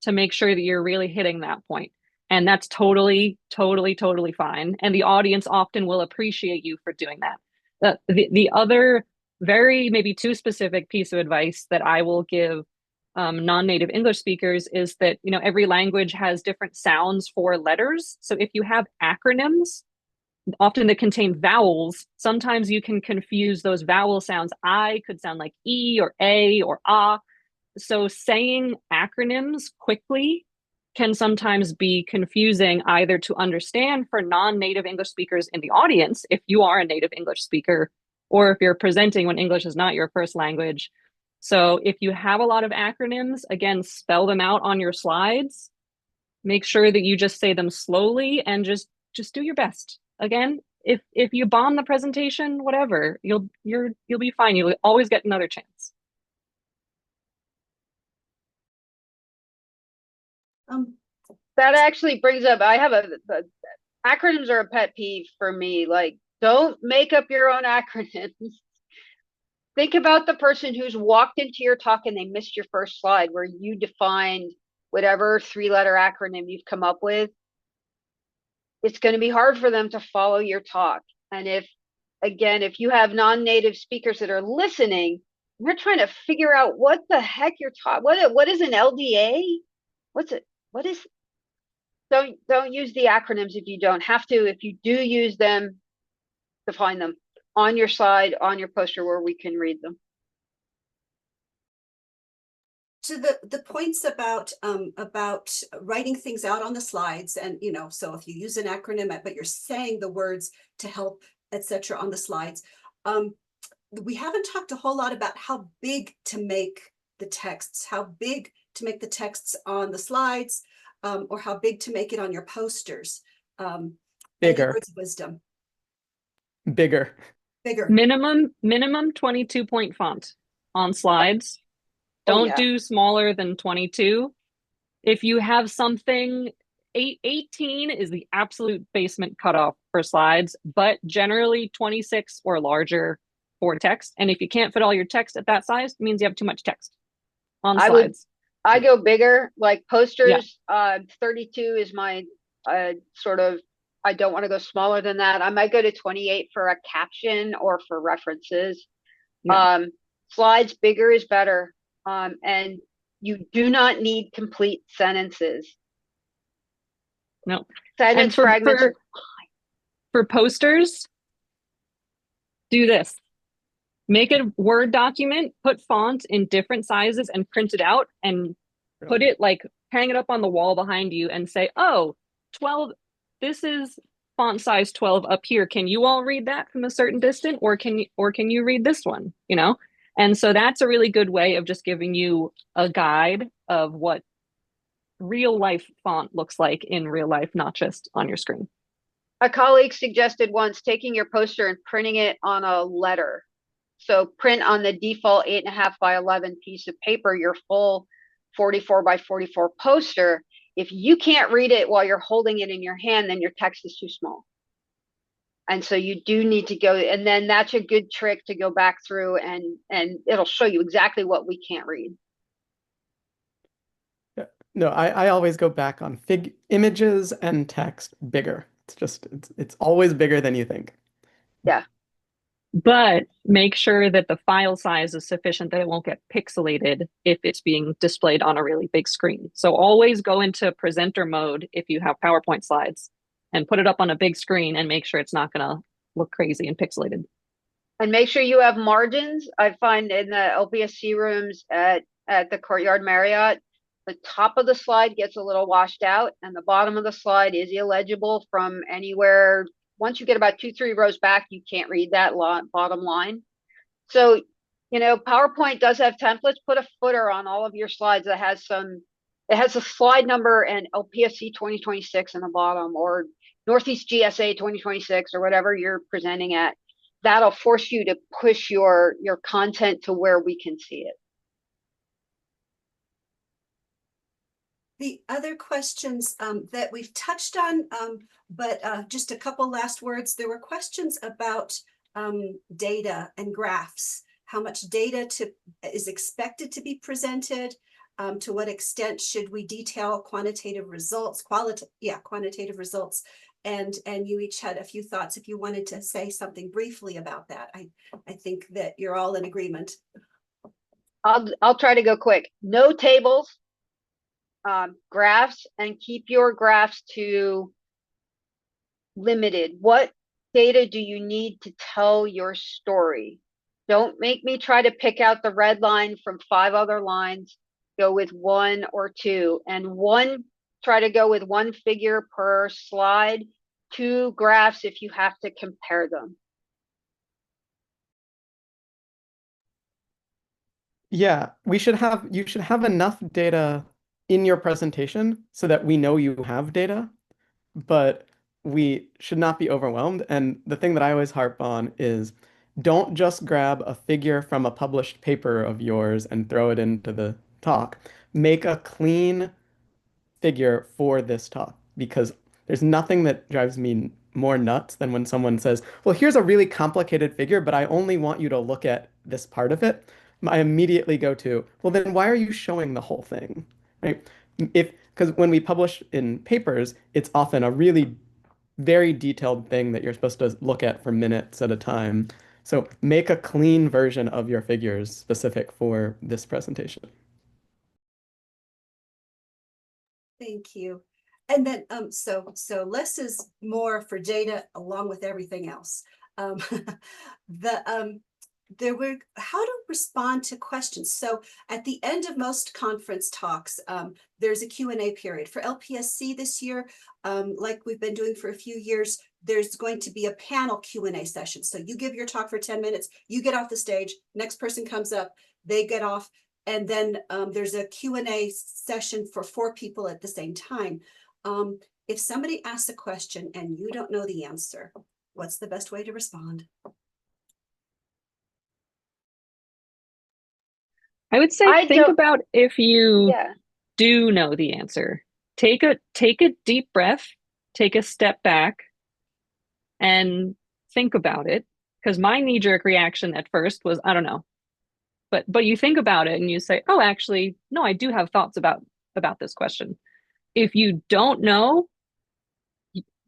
to make sure that you're really hitting that point. And that's totally, totally, totally fine. And the audience often will appreciate you for doing that. The other very maybe too specific piece of advice that I will give non-native English speakers is that, you know, every language has different sounds for letters. So if you have acronyms, often that contain vowels, sometimes you can confuse those vowel sounds. I could sound like E or A or ah. So saying acronyms quickly can sometimes be confusing either to understand for non-native English speakers in the audience, if you are a native English speaker, or if you're presenting when English is not your first language. So if you have a lot of acronyms, again, spell them out on your slides. Make sure that you just say them slowly and just do your best. Again, if you bomb the presentation, whatever, you'll be fine. You'll always get another chance. That actually brings up, I have acronyms are a pet peeve for me. Like, don't make up your own acronyms. Think about the person who's walked into your talk and they missed your first slide where you defined whatever 3-letter acronym you've come up with. It's going to be hard for them to follow your talk. And if you have non-native speakers that are listening, they're trying to figure out what the heck you're talking, what is an LDA? What is, don't use the acronyms if you don't have to. If you do use them, define them on your slide, on your poster where we can read them. To the points about writing things out on the slides, and so if you use an acronym but you're saying the words to help, etc. on the slides, we haven't talked a whole lot about how big to make the texts, how big to make the texts on the slides, or how big to make it on your posters. Bigger. Words of wisdom. Bigger. Minimum 22-point font on slides. Don't do smaller than 22. If you have something, 18 is the absolute basement cutoff for slides, but generally 26 or larger for text. And if you can't fit all your text at that size, it means you have too much text on slides. I go bigger, like posters. 32 is my sort of, I don't want to go smaller than that. I might go to 28 for a caption or for references. Yeah. Slides, bigger is better. And you do not need complete sentences. No. Sentence And fragments. for posters, do this. Make a Word document, put fonts in different sizes and print it out and put it like, hang it up on the wall behind you and say, oh, 12, this is font size 12 up here. Can you all read that from a certain distance, or can you read this one, you know? And so that's a really good way of just giving you a guide of what real life font looks like in real life, not just on your screen. A colleague suggested once taking your poster and printing it on a letter. So print on the default 8.5 by 11 piece of paper your full 44 by 44 poster. If you can't read it while you're holding it in your hand, then your text is too small. And so you do need to go, and then that's a good trick to go back through and it'll show you exactly what we can't read. Yeah. No, I always go back on images and text bigger. It's always bigger than you think. Yeah. But make sure that the file size is sufficient that it won't get pixelated if it's being displayed on a really big screen. So always go into presenter mode if you have PowerPoint slides and put it up on a big screen and make sure it's not going to look crazy and pixelated. And make sure you have margins. I find in the LPSC rooms at the Courtyard Marriott, the top of the slide gets a little washed out and the bottom of the slide is illegible from anywhere. Once you get about 2-3 rows back, you can't read that bottom line. So, you know, PowerPoint does have templates. Put a footer on all of your slides that has it has a slide number and LPSC 2026 in the bottom, or Northeast GSA 2026, or whatever you're presenting at. That'll force you to push your content to where we can see it. The other questions that we've touched on, but just a couple last words. There were questions about data and graphs. How much data is expected to be presented? To what extent should we detail quantitative results, quantitative results? And you each had a few thoughts. If you wanted to say something briefly about that, I think that you're all in agreement. I'll try to go quick. No tables, graphs, and keep your graphs to limited. What data do you need to tell your story? Don't make me try to pick out the red line from 5 other lines. Go with 1 or 2, and try to go with 1 figure per slide, 2 graphs if you have to compare them. Yeah, you should have enough data in your presentation so that we know you have data, but we should not be overwhelmed. And the thing that I always harp on is don't just grab a figure from a published paper of yours and throw it into the talk. Make a clean figure for this talk, because there's nothing that drives me more nuts than when someone says, well, here's a really complicated figure, but I only want you to look at this part of it. I immediately go to, well, then why are you showing the whole thing, right? Because when we publish in papers, it's often a really very detailed thing that you're supposed to look at for minutes at a time. So make a clean version of your figures specific for this presentation. Thank you. And then so less is more for data along with everything else. There were how to respond to questions. So at the end of most conference talks, there's a Q&A period. For LPSC this year, like we've been doing for a few years, there's going to be a panel Q&A session. So you give your talk for 10 minutes, you get off the stage, next person comes up, they get off, and then there's a Q&A session for 4 people at the same time. If somebody asks a question and you don't know the answer, what's the best way to respond? I would say think about if you do know the answer. take a deep breath, take a step back, and think about it. Because my knee-jerk reaction at first was, I don't know. But you think about it and you say, oh, actually, no, I do have thoughts about this question. If you don't know,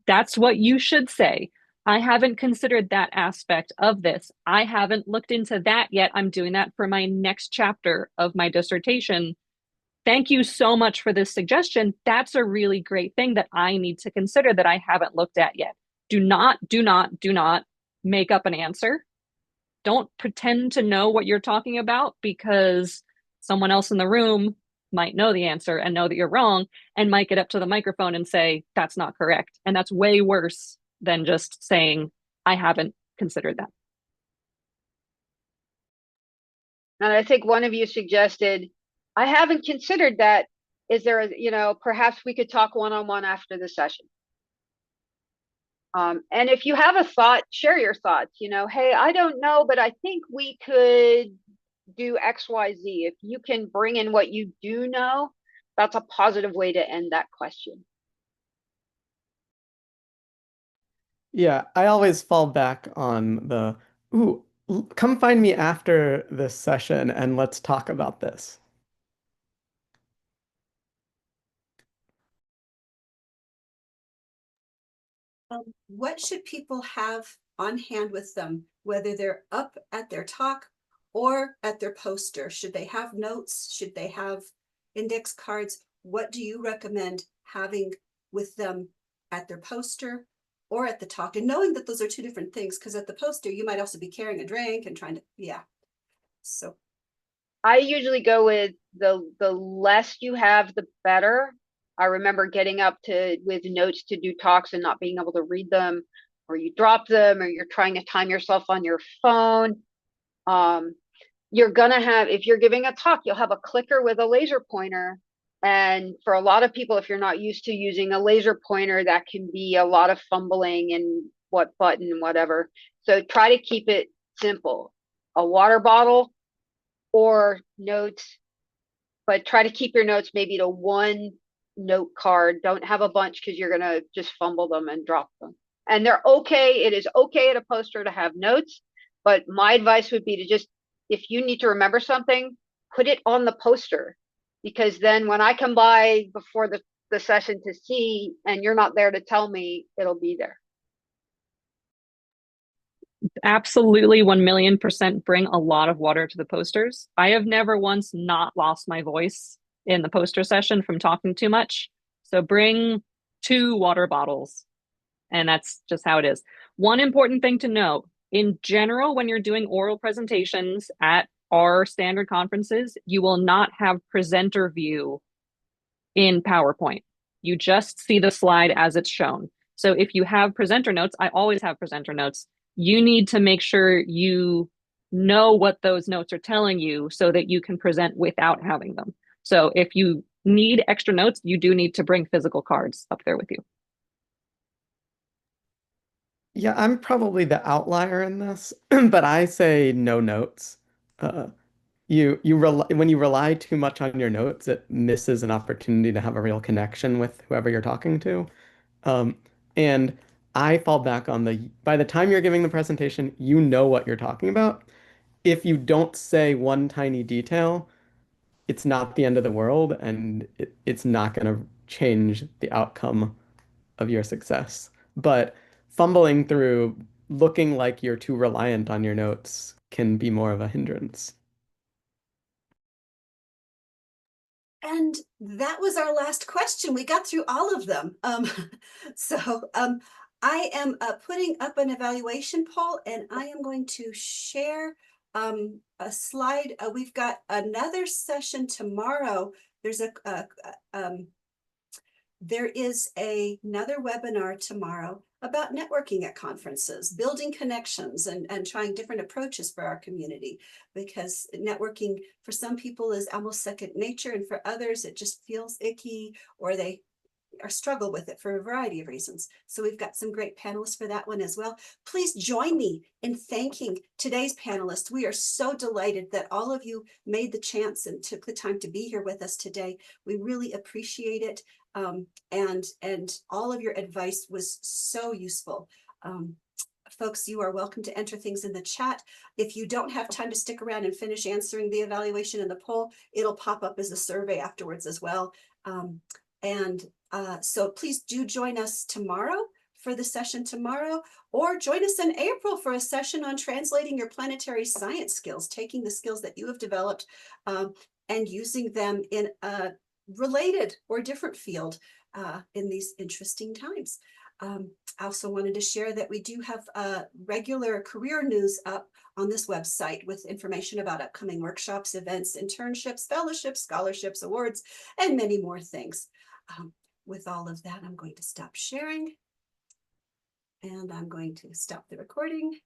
that's what you should say. I haven't considered that aspect of this. I haven't looked into that yet. I'm doing that for my next chapter of my dissertation. Thank you so much for this suggestion. That's a really great thing that I need to consider that I haven't looked at yet. Do not make up an answer. Don't pretend to know what you're talking about, because someone else in the room might know the answer and know that you're wrong and might get up to the microphone and say, that's not correct. And that's way worse than just saying, I haven't considered that. And I think one of you suggested, I haven't considered that. Is there a, perhaps we could talk one-on-one after the session. And if you have a thought, share your thoughts. Hey, I don't know, but I think we could do X, Y, Z. If you can bring in what you do know, that's a positive way to end that question. Yeah, I always fall back on the, ooh, come find me after this session and let's talk about this. What should people have on hand with them, whether they're up at their talk or at their poster? Should they have notes? Should they have index cards? What do you recommend having with them at their poster or at the talk? And knowing that those are two different things, because at the poster, you might also be carrying a drink and trying to, yeah. So I usually go with the less you have, the better. I remember getting up with notes to do talks and not being able to read them, or you drop them, or you're trying to time yourself on your phone. You're gonna have, if you're giving a talk, you'll have a clicker with a laser pointer. And for a lot of people, if you're not used to using a laser pointer, that can be a lot of fumbling and what button, whatever. So try to keep it simple. A water bottle or notes, but try to keep your notes maybe to one note card. Don't have a bunch, because you're gonna just fumble them and drop them. And they're okay. It is okay at a poster to have notes, but my advice would be to just, if you need to remember something, put it on the poster, because then when I come by before the session to see and you're not there to tell me, it'll be there. Absolutely 1,000,000% bring a lot of water to the posters. I have never once not lost my voice in the poster session from talking too much. So bring 2 water bottles, and that's just how it is. One important thing to note, in general, when you're doing oral presentations at our standard conferences, you will not have presenter view in PowerPoint. You just see the slide as it's shown. So if you have presenter notes, I always have presenter notes. You need to make sure you know what those notes are telling you so that you can present without having them. So if you need extra notes, you do need to bring physical cards up there with you. Yeah, I'm probably the outlier in this, but I say no notes. Uh, when you rely too much on your notes, it misses an opportunity to have a real connection with whoever you're talking to. Um, and I fall back on by the time you're giving the presentation, you know what you're talking about. If you don't say one tiny detail, it's not the end of the world, and it's not going to change the outcome of your success. But fumbling through, looking like you're too reliant on your notes can be more of a hindrance. and that was our last question. We got through all of them. I am putting up an evaluation poll, and I am going to share a slide. We've got another session tomorrow. There is another webinar tomorrow about networking at conferences, building connections and trying different approaches for our community, because networking for some people is almost second nature, and for others it just feels icky, or they or struggle with it for a variety of reasons. So we've got some great panelists for that one as well. Please join me in thanking today's panelists. We are so delighted that all of you made the chance and took the time to be here with us today. We really appreciate it. And all of your advice was so useful. Folks, you are welcome to enter things in the chat. If you don't have time to stick around and finish answering the evaluation and the poll, it'll pop up as a survey afterwards as well. So please do join us tomorrow for the session tomorrow, or join us in April for a session on translating your planetary science skills, taking the skills that you have developed and using them in a related or different field in these interesting times. I also wanted to share that we do have regular career news up on this website with information about upcoming workshops, events, internships, fellowships, scholarships, awards, and many more things. With all of that, I'm going to stop sharing and I'm going to stop the recording.